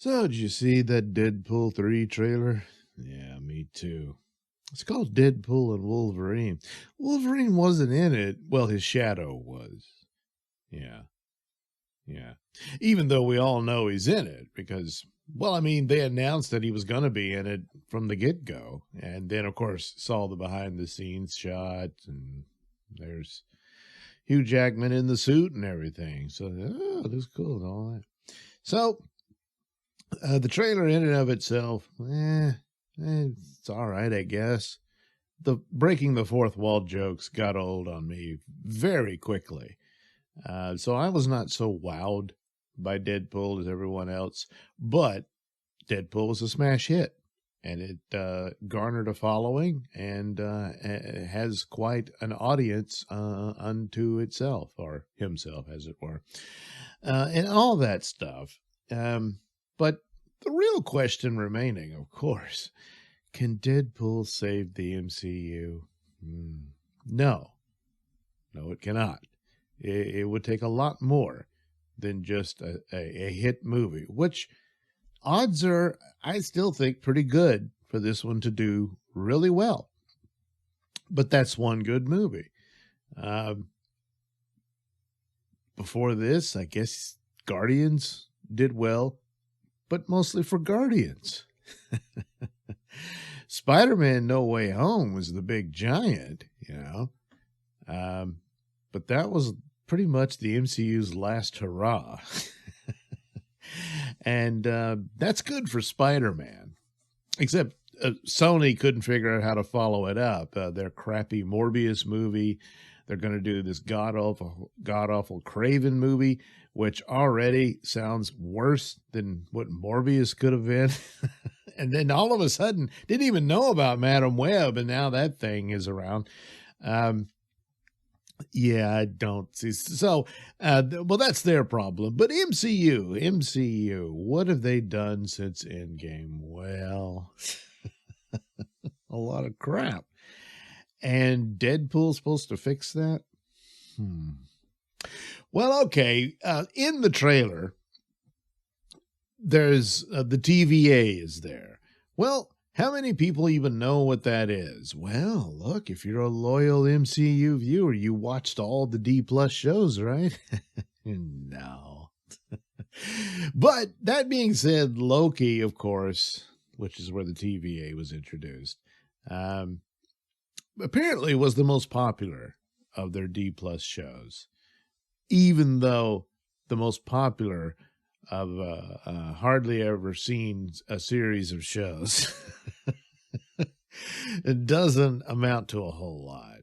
So, did you see that Deadpool 3 trailer? Yeah, me too. It's called Deadpool and Wolverine. Wolverine wasn't in it. Well, his shadow was. Yeah, yeah. Even though we all know he's in it because, well, I mean, they announced that he was going to be in it from the get go. And then, of course, saw the behind the scenes shot. And there's Hugh Jackman in the suit and everything. So, oh, this is cool and all that. So, the trailer in and of itself, it's all right, I guess. The breaking the fourth wall jokes got old on me very quickly. So I was not so wowed by Deadpool as everyone else, but Deadpool was a smash hit, and it garnered a following and has quite an audience unto itself, or himself, as it were, and all that stuff. But the real question remaining, of course, can Deadpool save the MCU? No. No, it cannot. It would take a lot more than just a hit movie, which odds are, I still think, pretty good for this one to do really well. But that's one good movie. Before this, I guess Guardians did well, but mostly for Guardians. Spider-Man No Way Home was the big giant, but that was pretty much the MCU's last hurrah. And that's good for Spider-Man, except Sony couldn't figure out how to follow it up. Their crappy Morbius movie, they're going to do this god-awful Craven movie, which already sounds worse than what Morbius could have been. And then all of a sudden, didn't even know about Madam Web, and now that thing is around. Yeah, I don't see. So, well, that's their problem. But MCU, what have they done since Endgame? Well, a lot of crap. And Deadpool's supposed to fix that? Well, okay. In the trailer, there's the TVA is there. Well, how many people even know what that is? Well, look, if you're a loyal MCU viewer, you watched all the D+ shows, right? No. But that being said, Loki, of course, which is where the TVA was introduced, apparently was the most popular of their D+ shows, even though the most popular of hardly ever seen a series of shows. It doesn't amount to a whole lot.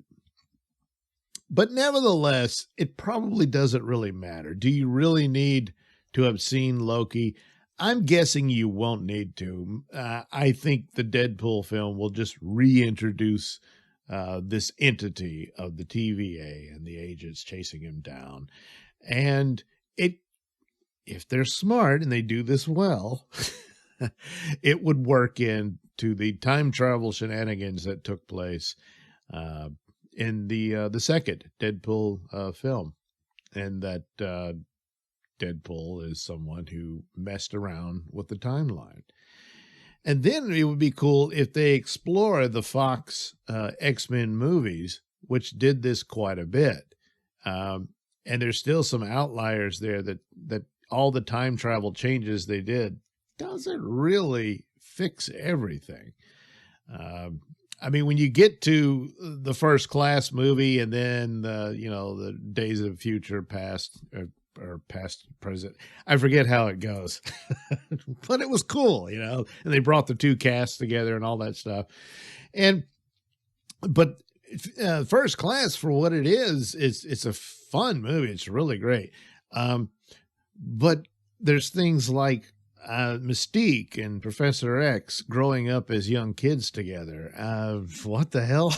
But nevertheless, it probably doesn't really matter. Do you really need to have seen Loki? I'm guessing you won't need to. I think the Deadpool film will just reintroduce this entity of the TVA and the agents chasing him down. And if they're smart and they do this well, it would work into the time travel shenanigans that took place in the second Deadpool film, and that Deadpool is someone who messed around with the timeline. And then it would be cool if they explore the Fox X-Men movies, which did this quite a bit. And there's still some outliers there that all the time travel changes they did doesn't really fix everything. I mean, when you get to the First Class movie and then the Days of Future Past or Past Present, I forget how it goes, but it was cool, and they brought the two casts together and all that stuff. But First Class, for what it is, it's a fun movie. It's really great. But there's things like Mystique and Professor X growing up as young kids together. What the hell?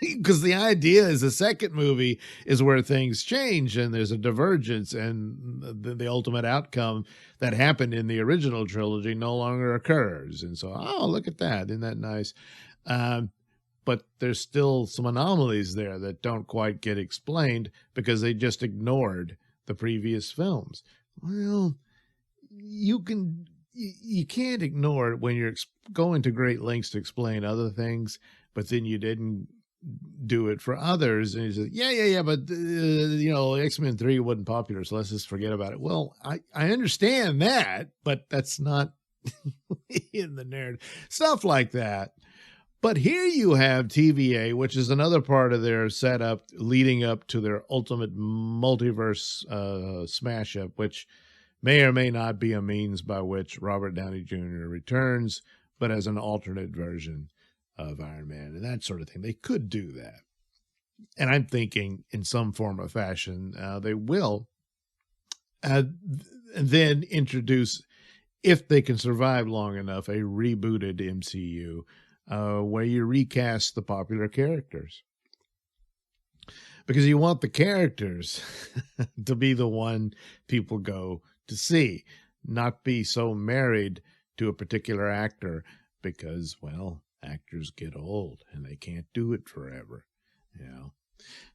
Because the idea is the second movie is where things change and there's a divergence, and the ultimate outcome that happened in the original trilogy no longer occurs. And so, oh, look at that. Isn't that nice? But there's still some anomalies there that don't quite get explained because they just ignored the previous films. Well, you can you can't ignore it when you're going to great lengths to explain other things, but then you didn't do it for others. And he says, yeah, but X-Men 3 wasn't popular, so let's just forget about it. Well, I understand that, but that's not in the narrative. Stuff like that. But here you have TVA, which is another part of their setup leading up to their ultimate multiverse smash up, which may or may not be a means by which Robert Downey Jr. returns, but as an alternate version of Iron Man and that sort of thing. They could do that. And I'm thinking in some form or fashion, they will then introduce, if they can survive long enough, a rebooted MCU where you recast the popular characters. Because you want the characters to be the one people go to see, not be so married to a particular actor because, well, actors get old and they can't do it forever,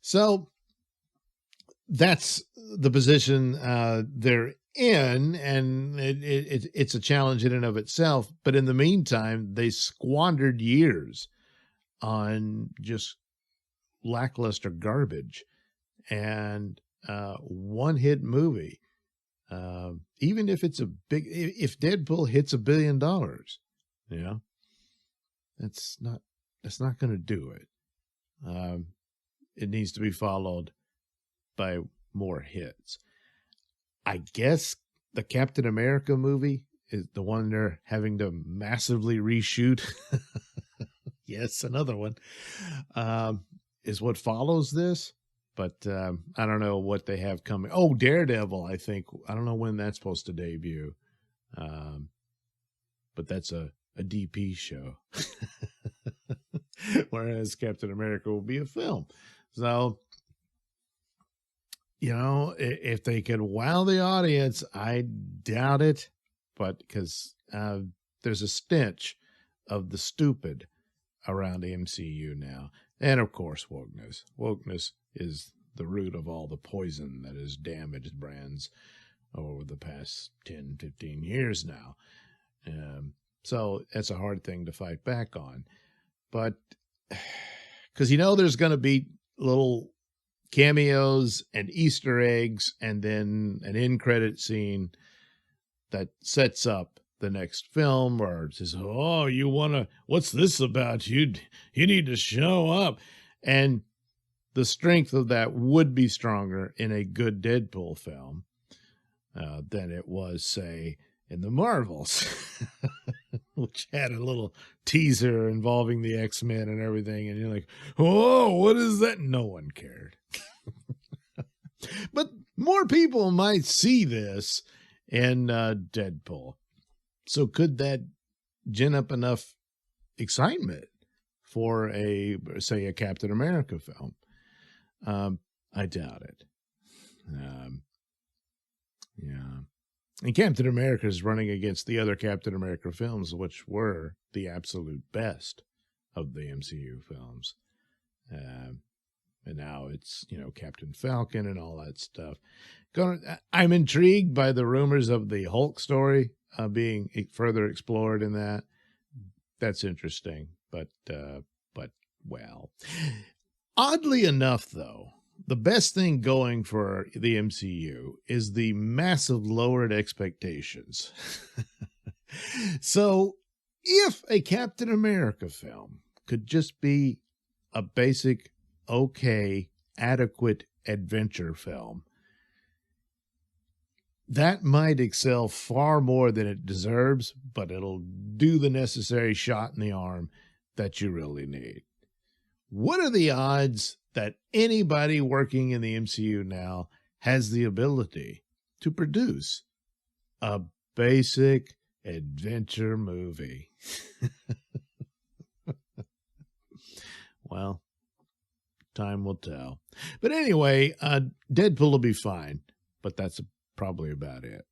So that's the position they're in, and it's a challenge in and of itself. But in the meantime, they squandered years on just lackluster garbage and one-hit movie. Even if it's if Deadpool hits $1 billion, that's not going to do it. It needs to be followed by more hits. I guess the Captain America movie is the one they're having to massively reshoot. Yes, another one is what follows this. But I don't know what they have coming. Oh, Daredevil, I think. I don't know when that's supposed to debut. But that's a DP show. Whereas Captain America will be a film. So, if they could wow the audience, I doubt it. But because there's a stench of the stupid around the MCU now. And of course, wokeness. Wokeness is the root of all the poison that has damaged brands over the past 10, 15 years now. So it's a hard thing to fight back on. But because there's going to be little cameos and Easter eggs and then an end credit scene that sets up the next film, or says, oh, you want to, what's this about? You need to show up. And the strength of that would be stronger in a good Deadpool film than it was, say, in the Marvels, which had a little teaser involving the X-Men and everything. And you're like, oh, what is that? No one cared. But more people might see this in Deadpool. So could that gin up enough excitement for say a Captain America film? I doubt it. Yeah. And Captain America is running against the other Captain America films, which were the absolute best of the MCU films. And now it's, Captain Falcon and all that stuff. I'm intrigued by the rumors of the Hulk story being further explored in that. That's interesting. But well, oddly enough, though, the best thing going for the MCU is the massive lowered expectations. So if a Captain America film could just be a basic, okay, adequate adventure film, that might excel far more than it deserves, but it'll do the necessary shot in the arm that you really need. What are the odds that anybody working in the MCU now has the ability to produce a basic adventure movie? Well, time will tell. But anyway, Deadpool will be fine, but that's probably about it.